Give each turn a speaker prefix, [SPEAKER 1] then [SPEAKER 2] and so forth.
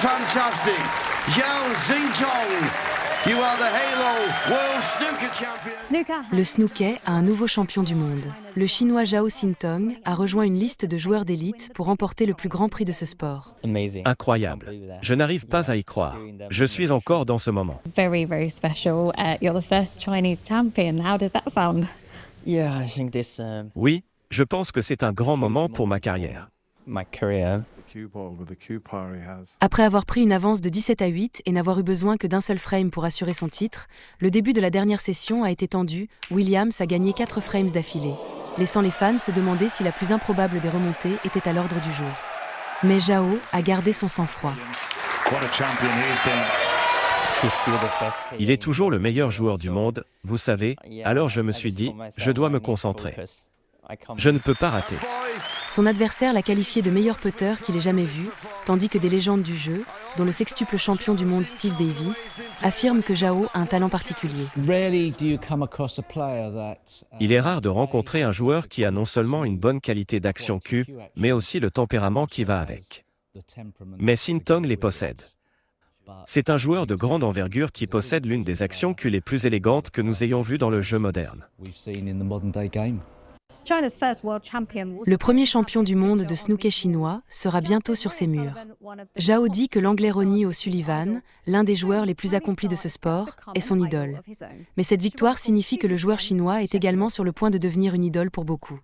[SPEAKER 1] fantastic. Zhao Xintong, you are the Halo World Snooker Champion.
[SPEAKER 2] Le snooker a un nouveau champion du monde. Le Chinois Zhao Xintong a rejoint une liste de joueurs d'élite pour remporter le plus grand prix de ce sport.
[SPEAKER 3] Incroyable. Je n'arrive pas à y croire. Je suis encore dans ce moment.
[SPEAKER 4] Very, very special. You're the first Chinese champion. How does that sound?
[SPEAKER 3] Oui, je pense que c'est un grand moment pour ma carrière.
[SPEAKER 2] Après avoir pris une avance de 17-8 et n'avoir eu besoin que d'un seul frame pour assurer son titre, le début de la dernière session a été tendu. Williams a gagné 4 frames d'affilée, laissant les fans se demander si la plus improbable des remontées était à l'ordre du jour. Mais Zhao a gardé son sang-froid.
[SPEAKER 3] Il est toujours le meilleur joueur du monde, vous savez, alors je me suis dit, je dois me concentrer. Je ne peux pas rater.
[SPEAKER 2] Son adversaire l'a qualifié de meilleur putter qu'il ait jamais vu, tandis que des légendes du jeu, dont le sextuple champion du monde Steve Davis, affirment que Zhao a un talent particulier.
[SPEAKER 3] Il est rare de rencontrer un joueur qui a non seulement une bonne qualité d'action Q, mais aussi le tempérament qui va avec. Mais Xintong les possède. C'est un joueur de grande envergure qui possède l'une des actions Q les plus élégantes que nous ayons vues dans le jeu moderne.
[SPEAKER 2] Le premier champion du monde de snooker chinois sera bientôt sur ses murs. Zhao dit que l'Anglais Ronnie O'Sullivan, l'un des joueurs les plus accomplis de ce sport, est son idole. Mais cette victoire signifie que le joueur chinois est également sur le point de devenir une idole pour beaucoup.